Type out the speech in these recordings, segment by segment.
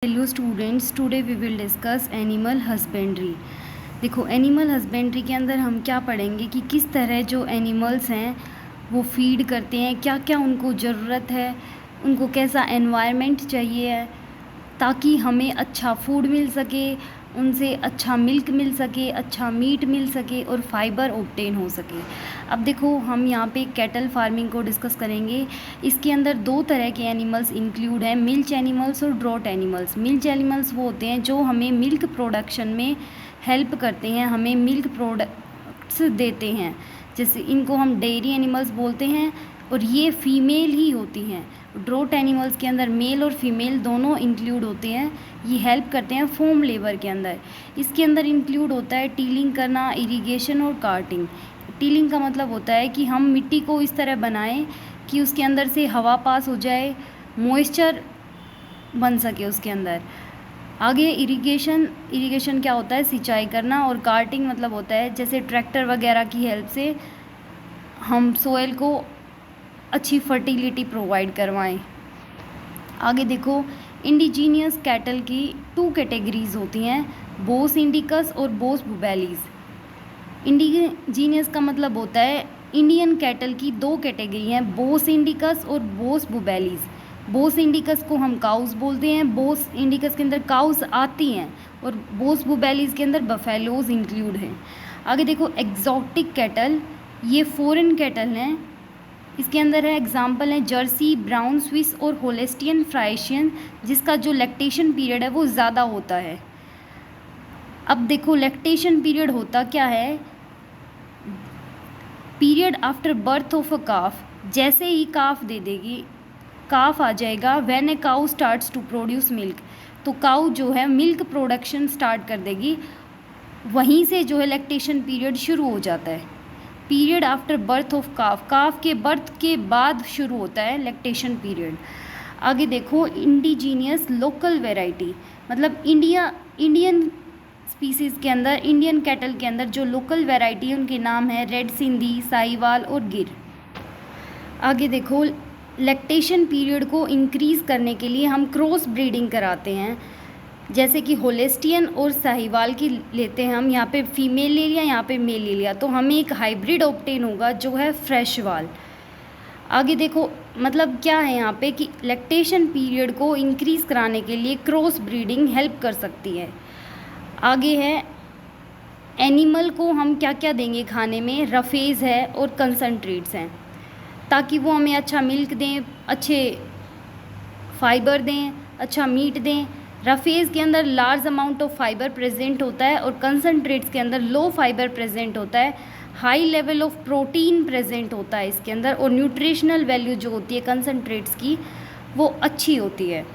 Hello students, today we will discuss animal husbandry. देखो, animal husbandry के अंदर हम क्या पढ़ेंगे कि किस तरह जो एनिमल्स हैं वो फीड करते हैं, क्या क्या उनको ज़रूरत है, उनको कैसा एनवायरनमेंट चाहिए है ताकि हमें अच्छा फूड मिल सके, उनसे अच्छा मिल्क मिल सके, अच्छा मीट मिल सके और फाइबर ऑब्टेन हो सके। अब देखो, हम यहाँ पे कैटल फार्मिंग को डिस्कस करेंगे। इसके अंदर दो तरह के एनिमल्स इंक्लूड हैं, मिल्च एनिमल्स और ड्रॉट एनिमल्स। मिल्च एनिमल्स वो होते हैं जो हमें मिल्क प्रोडक्शन में हेल्प करते हैं, हमें मिल्क प्रोडक्ट्स देते हैं, जैसे इनको हम डेयरी एनिमल्स बोलते हैं और ये फीमेल ही होती हैं। ड्रॉट एनिमल्स के अंदर मेल और फीमेल दोनों इंक्लूड होते हैं। ये हेल्प करते हैं फॉर्म लेबर के अंदर। इसके अंदर इंक्लूड होता है टीलिंग करना, इरिगेशन और कार्टिंग। टीलिंग का मतलब होता है कि हम मिट्टी को इस तरह बनाएं कि उसके अंदर से हवा पास हो जाए, मॉइस्चर बन सके उसके अंदर। आगे इरिगेशन क्या होता है, सिंचाई करना। और कार्टिंग मतलब होता है जैसे ट्रैक्टर वगैरह की हेल्प से हम सोयल को अच्छी फर्टिलिटी प्रोवाइड करवाएं। आगे देखो, इंडिजीनियस कैटल की 2 कैटेगरीज होती हैं, बोस इंडिकस और बोस बुबेलीज। इंडिजीनियस का मतलब होता है इंडियन कैटल की 2 कैटेगरी हैं, बोस इंडिकस और बोस बुबेलीज। बोस इंडिकस को हम काउस बोलते हैं, बोस इंडिकस के अंदर काउस आती हैं और बोस बुबेलीज के अंदर बफेलोज इंक्लूड हैं। आगे देखो, एग्जॉटिक कैटल, ये फॉरेन कैटल हैं। इसके अंदर है एग्जाम्पल है जर्सी, ब्राउन स्विस और होलेस्टियन फ्राइशियन, जिसका जो लैक्टेशन पीरियड है वो ज़्यादा होता है। अब देखो, लैक्टेशन पीरियड होता क्या है, period after birth of a calf. जैसे ही काफ दे देगी, काफ आ जाएगा, when a cow starts to produce milk, तो काउ जो है मिल्क प्रोडक्शन स्टार्ट कर देगी, वहीं से जो है लैक्टेशन पीरियड शुरू हो जाता है। पीरियड आफ्टर बर्थ ऑफ काफ, काफ के बर्थ के बाद शुरू होता है लैक्टेशन पीरियड। आगे देखो, इंडिजीनियस लोकल वेराइटी, मतलब इंडियन स्पीसीज़ के अंदर, इंडियन कैटल के अंदर जो लोकल वेराइटी है उनके नाम है रेड सिंधी, साहिवाल और गिर। आगे देखो, लैक्टेशन पीरियड को इंक्रीज़ करने के लिए हम क्रॉस ब्रीडिंग कराते हैं, जैसे कि होलेस्टियन और साहिवाल की लेते हैं हम, यहाँ पे फीमेल ले लिया, यहाँ पे मेल ले लिया, तो हमें एक हाइब्रिड ऑब्टेन होगा जो है फ्रेश वाल। आगे देखो, मतलब क्या है यहाँ पे कि लैक्टेशन पीरियड को इंक्रीज़ कराने के लिए क्रॉस ब्रीडिंग हेल्प कर सकती है। आगे है, एनिमल को हम क्या क्या देंगे खाने में, रफेज है और कंसनट्रेट्स हैं, ताकि वो हमें अच्छा मिल्क दें, अच्छे फाइबर दें, अच्छा मीट दें। रफेज के अंदर large amount of fibre present होता है और कंसनट्रेट्स के अंदर लो फाइबर प्रेजेंट होता है, high level of protein present होता है इसके अंदर, और न्यूट्रिशनल वैल्यू जो होती है कंसनट्रेट्स की वो अच्छी होती है।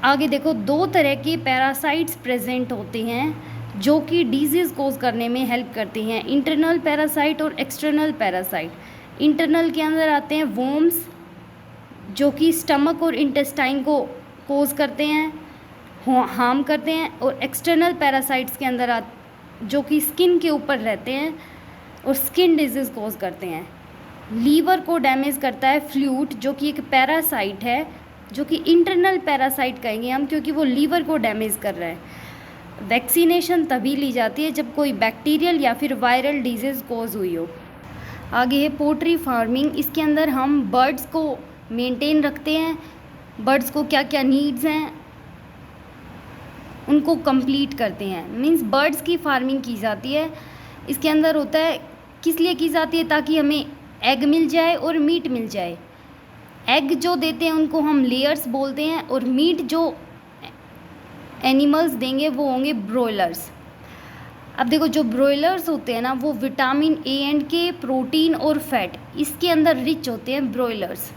आगे देखो, 2 तरह के पैरासाइट्स प्रेजेंट होते हैं जो कि डिजीज़ कोज करने में हेल्प करती हैं, इंटरनल पैरासाइट और एक्सटर्नल पैरासाइट। इंटरनल के अंदर आते हैं वॉर्म्स जो कि स्टमक और इंटेस्टाइन को कोज करते हैं, हार्म करते हैं, और एक्सटर्नल पैरासाइट्स के अंदर जो कि स्किन के ऊपर रहते हैं और स्किन डिजीज़ कोज करते हैं। लीवर को डैमेज करता है फ्लूट, जो कि एक पैरासाइट है, जो कि इंटरनल पैरासाइट कहेंगे हम, क्योंकि वो लीवर को डैमेज कर रहा है। वैक्सीनेशन तभी ली जाती है जब कोई बैक्टीरियल या फिर वायरल डिजीज़ कोज हुई हो। आगे है पोल्ट्री फार्मिंग, इसके अंदर हम बर्ड्स को मेंटेन रखते हैं, बर्ड्स को क्या क्या नीड्स हैं उनको कंप्लीट करते हैं, मींस बर्ड्स की फार्मिंग की जाती है। इसके अंदर होता है, किस लिए की जाती है, ताकि हमें एग मिल जाए और मीट मिल जाए। एग जो देते हैं उनको हम लेयर्स बोलते हैं, और मीट जो एनिमल्स देंगे वो होंगे ब्रॉयलर्स। अब देखो, जो ब्रॉयलर्स होते हैं ना, वो विटामिन ए एंड के, प्रोटीन और फैट इसके अंदर रिच होते हैं ब्रॉयलर्स।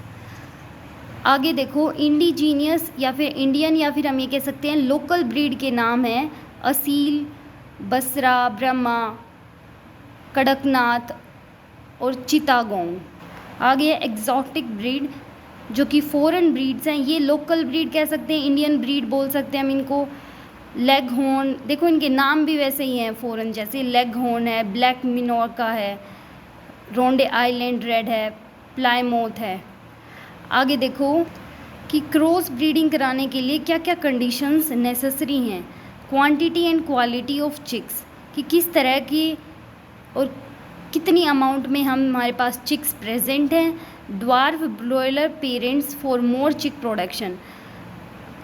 आगे देखो, इंडिजीनियस या फिर इंडियन या फिर हम ये कह सकते हैं लोकल ब्रीड के नाम हैं असील, बसरा, ब्रह्मा, कड़कनाथ और चितागोंग। आगे एग्जॉटिक ब्रीड जो कि फॉरेन ब्रीड्स हैं, ये लोकल ब्रीड कह सकते हैं, इंडियन ब्रीड बोल सकते हैं हम इनको। लेग हॉर्न, देखो इनके नाम भी वैसे ही हैं फॉरेन जैसे, लेग हॉर्न है, ब्लैक मिनोका है, रोंडे आइलैंड रेड है, प्लायमाउथ है। आगे देखो, कि क्रॉस ब्रीडिंग कराने के लिए क्या क्या कंडीशंस नेसेसरी हैं, quantity and quality of chicks, कि किस तरह की और कितनी अमाउंट में हमारे पास चिक्स प्रेजेंट हैं, dwarf broiler parents for more chick production,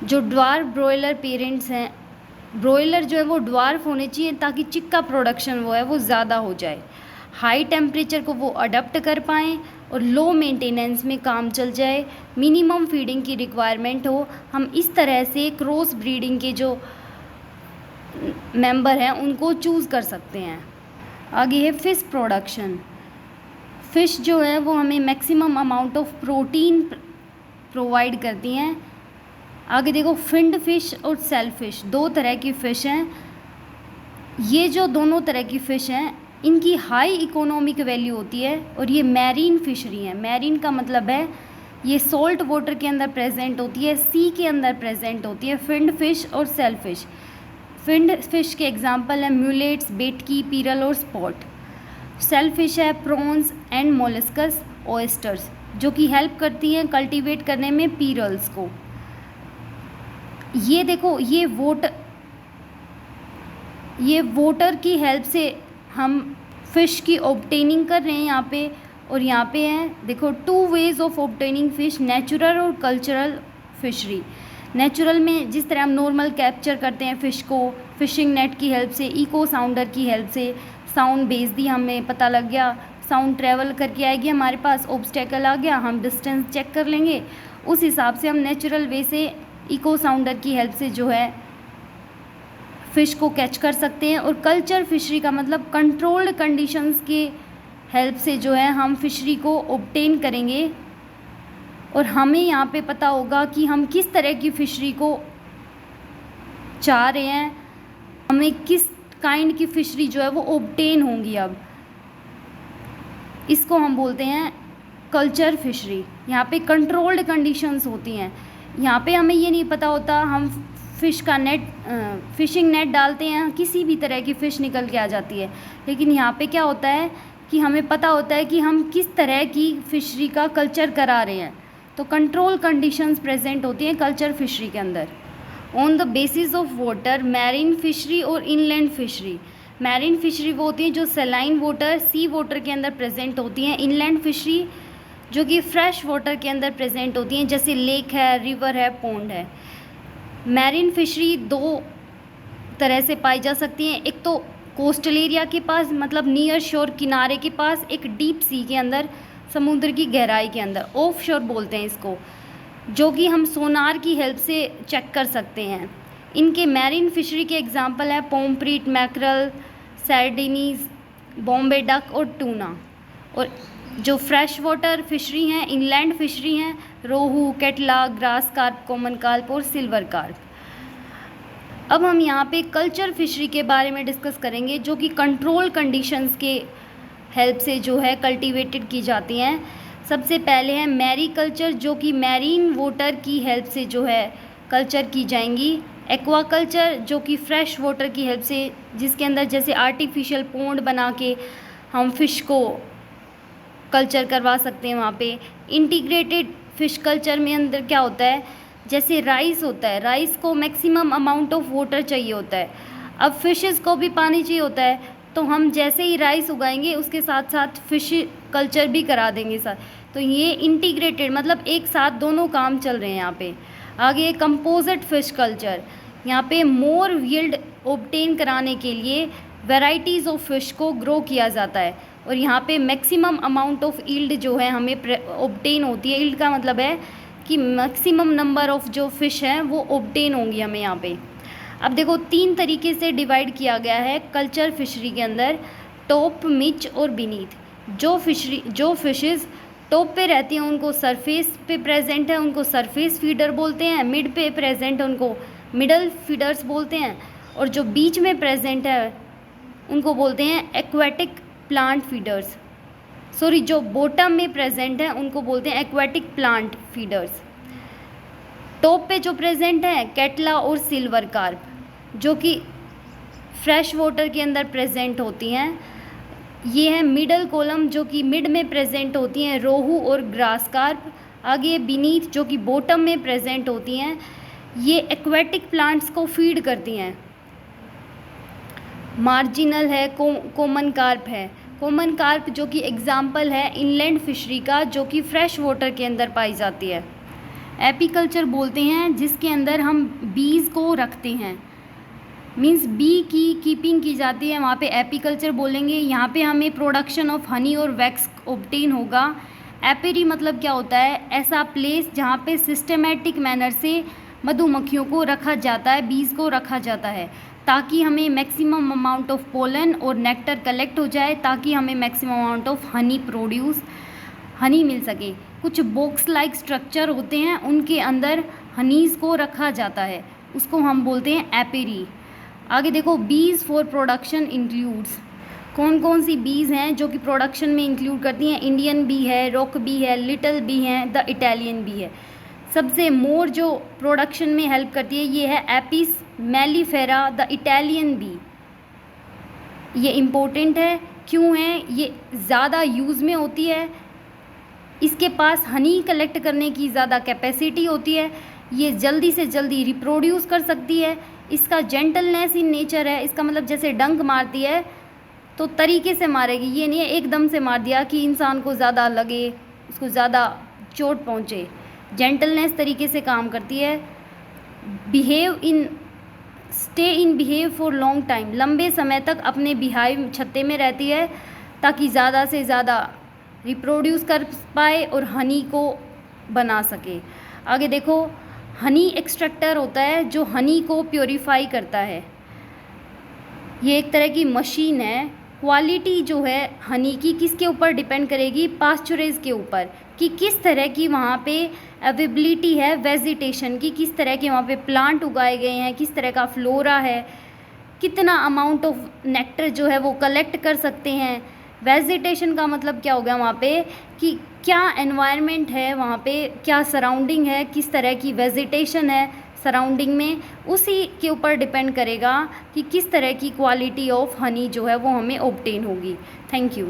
जो ड्वार्फ ब्रॉयलर पेरेंट्स हैं, ब्रॉयलर जो है वो ड्वार्फ होने चाहिए ताकि चिक का प्रोडक्शन वो है वो ज़्यादा हो जाए, हाई टेम्परेचर को वो अडप्ट कर पाएँ और लो मेंटेनेंस में काम चल जाए, मिनिमम फीडिंग की रिक्वायरमेंट हो। हम इस तरह से क्रॉस ब्रीडिंग के जो मेंबर हैं उनको चूज़ कर सकते हैं। आगे है फ़िश प्रोडक्शन। फ़िश जो है वो हमें maximum amount of protein provide करती हैं। आगे देखो, फिन्ड फ़िश और सेल फिश, दो तरह की फ़िश हैं। ये जो दोनों तरह की फ़िश हैं इनकी हाई इकोनॉमिक वैल्यू होती है और ये मैरीन फिशरी हैं। मैरीन का मतलब है ये सॉल्ट वाटर के अंदर प्रेजेंट होती है, सी के अंदर प्रेजेंट होती है, फिन्ड फ़िश और सेल फिश। फिन्ड फिश के एग्जांपल हैं म्यूलेट्स, बेटकी, पीरल और स्पॉट। सेल फिश है प्रॉन्स एंड मोलस्कस, ऑयस्टर्स, जो कि हेल्प करती हैं कल्टीवेट करने में पीरल्स को। ये देखो, ये वाटर की हेल्प से हम फ़िश की ऑब्टेनिंग कर रहे हैं यहाँ पे। और यहाँ पे है देखो, 2 ways of obtaining fish, natural और कल्चरल फिशरी। नेचुरल में जिस तरह हम नॉर्मल कैप्चर करते हैं फ़िश को फिशिंग नेट की हेल्प से, इको साउंडर की हेल्प से, साउंड भेज दी, हमें पता लग गया, साउंड ट्रैवल करके आएगी हमारे पास, ऑब्स्टेकल आ गया, हम डिस्टेंस चेक कर लेंगे, उस हिसाब से हम नेचुरल वे से इको साउंडर की हेल्प से जो है फ़िश को कैच कर सकते हैं। और कल्चर फिशरी का मतलब कंट्रोल्ड कंडीशंस के हेल्प से जो है हम फिशरी को ऑब्टेन करेंगे। और हमें यहाँ पे पता होगा कि हम किस तरह की फिशरी को चाह रहे हैं, हमें किस काइंड की फिशरी जो है वो ऑब्टेन होंगी। अब इसको हम बोलते हैं कल्चर फिशरी। यहाँ पे कंट्रोल्ड कंडीशंस होती हैं। यहाँ पे हमें ये नहीं पता होता, हम फ़िश का फिशिंग नेट डालते हैं, किसी भी तरह की फ़िश निकल के आ जाती है। लेकिन यहाँ पे क्या होता है कि हमें पता होता है कि हम किस तरह की फिशरी का कल्चर करा रहे हैं। तो कंट्रोल कंडीशंस प्रेजेंट होती हैं कल्चर फिशरी के अंदर। On the basis of water, marine fishery और इनलैंड फिशरी। मैरीन फिशरी वो होती हैं जो सलाइन वाटर, सी वाटर के अंदर प्रेजेंट होती हैं। इनलैंड फिशरी जो कि फ्रेश वाटर के अंदर प्रेजेंट होती हैं, जैसे लेक है, रिवर है, पॉन्ड है। मैरीन फिशरी 2 तरह से पाई जा सकती हैं। एक तो कोस्टल एरिया के पास, मतलब नियर शोर, किनारे के पास, एक डीप सी के अंदर, समुद्र की गहराई के अंदर, ऑफ शोर बोलते हैं इसको, जो कि हम सोनार की हेल्प से चेक कर सकते हैं। इनके मैरीन फिशरी के एग्जांपल है पोम्फ्रेट, मैकरल, सार्डिनीज, बॉम्बे डक और टूना। और जो फ्रेश वाटर फिशरी हैं, इनलैंड फिशरी हैं, रोहू, केटला, ग्रास कार्प, कॉमन कार्प और सिल्वर कार्प। अब हम यहाँ पे कल्चर फिशरी के बारे में डिस्कस करेंगे, जो कि कंट्रोल कंडीशंस के हेल्प से जो है कल्टीवेटेड की जाती हैं। सबसे पहले है मैरी कल्चर, जो कि मैरीन वाटर की हेल्प से जो है कल्चर की जाएंगी। एक्वा कल्चर, जो कि फ्रेश वाटर की हेल्प से, जिसके अंदर जैसे आर्टिफिशियल पॉन्ड बना के हम फिश को कल्चर करवा सकते हैं वहाँ पे। इंटीग्रेटेड फिश कल्चर में अंदर क्या होता है, जैसे राइस होता है, राइस को मैक्सिमम अमाउंट ऑफ वाटर चाहिए होता है। अब फिशेस को भी पानी चाहिए होता है, तो हम जैसे ही राइस उगाएंगे उसके साथ साथ फिश कल्चर भी करा देंगे साथ। तो ये इंटीग्रेटेड मतलब एक साथ दोनों काम चल रहे हैं यहाँ पे। आगे कंपोजिट फिश कल्चर, यहाँ पे मोर यील्ड ऑब्टेन कराने के लिए वैरायटीज़ ऑफ फिश को ग्रो किया जाता है। और यहाँ पे मैक्सिमम अमाउंट ऑफ यील्ड जो है हमें ऑब्टेन होती है। यील्ड का मतलब है कि मैक्सिमम नंबर ऑफ जो फ़िश हैं वो ऑब्टेन होंगी हमें यहाँ पे। अब देखो 3 तरीके से डिवाइड किया गया है कल्चर फिशरी के अंदर, टॉप, मिच और बीनीथ। जो फिशेस टॉप पे रहती हैं उनको सरफेस पे प्रेजेंट है, उनको सरफेस फीडर बोलते हैं। मिड पे प्रेजेंट है उनको मिडल फीडर्स बोलते हैं। और जो बीच में प्रेजेंट है उनको बोलते हैं एक्वेटिक प्लांट फीडर्स। सॉरी, जो बॉटम में प्रेजेंट है उनको बोलते हैं एक्वेटिक प्लांट फीडर्स। टॉप पे जो प्रेजेंट है कैटला और सिल्वर कार्प, जो कि फ्रेश वाटर के अंदर प्रेजेंट होती हैं। ये है मिडल कॉलम, जो कि मिड में प्रेजेंट होती हैं रोहू और ग्रास कार्प। आगे बीनीथ जो कि बॉटम में प्रेजेंट होती हैं, ये एक्वेटिक प्लांट्स को फीड करती हैं। मार्जिनल है, कॉमन कार्प है। कॉमन कार्प जो कि एग्जाम्पल है इनलैंड फिशरी का, जो कि फ्रेश वाटर के अंदर पाई जाती है। एपीकल्चर बोलते हैं जिसके अंदर हम बीज को रखते हैं, मींस बी की कीपिंग की जाती है, वहाँ पे एपीकल्चर बोलेंगे। यहाँ पे हमें प्रोडक्शन ऑफ हनी और वैक्स ऑब्टेन होगा। एपेरी मतलब क्या होता है, ऐसा प्लेस जहाँ पे सिस्टमेटिक मैनर से मधुमक्खियों को रखा जाता है, बीज को रखा जाता है, ताकि हमें मैक्सिमम अमाउंट ऑफ पोलन और नेक्टर कलेक्ट हो जाए, ताकि हमें मैक्सिमम अमाउंट ऑफ हनी मिल सके। कुछ बॉक्स लाइक स्ट्रक्चर होते हैं, उनके अंदर हनीज़ को रखा जाता है, उसको हम बोलते हैं एपेरी। आगे देखो, बीज फॉर प्रोडक्शन इंक्लूड्स, कौन कौन सी बीज हैं जो कि प्रोडक्शन में इंक्लूड करती हैं। इंडियन बी है, रॉक बी है, लिटिल बी है, द इटालियन बी है। सबसे मोर जो प्रोडक्शन में हेल्प करती है ये है Apis mellifera the Italian B. ये इम्पोर्टेंट है, क्यों है, ये ज़्यादा यूज़ में होती है, इसके पास हनी कलेक्ट करने की ज़्यादा कैपेसिटी होती है, ये जल्दी से जल्दी रिप्रोड्यूस कर सकती है, इसका जेंटलनेस इन नेचर है। इसका मतलब जैसे डंक मारती है तो तरीके से मारेगी, ये नहीं है एकदम से मार दिया कि इंसान को ज़्यादा लगे, उसको ज़्यादा चोट पहुँचे। जेंटलनेस तरीके से काम करती है। Stay in behave for long time, लंबे समय तक अपने बिहाइव छत्ते में रहती है, ताकि ज़्यादा से ज़्यादा रिप्रोड्यूस कर पाए और हनी को बना सके। आगे देखो, हनी एक्सट्रैक्टर होता है जो हनी को प्योरीफाई करता है, ये एक तरह की मशीन है। क्वालिटी जो है हनी की किसके ऊपर डिपेंड करेगी, पास्चुरेज के ऊपर, कि किस तरह की वहाँ पे अवेबिलिटी है वेजिटेशन की, किस तरह के वहाँ पे प्लांट उगाए गए हैं, किस तरह का फ्लोरा है, कितना अमाउंट ऑफ नेक्टर जो है वो कलेक्ट कर सकते हैं। वेजिटेशन का मतलब क्या हो गया वहाँ पे, कि क्या एनवायरनमेंट है वहाँ पे, क्या सराउंडिंग है, किस तरह की वेजिटेशन है सराउंडिंग में, उसी के ऊपर डिपेंड करेगा कि किस तरह की क्वालिटी ऑफ हनी जो है वो हमें ऑब्टेन होगी। Thank you.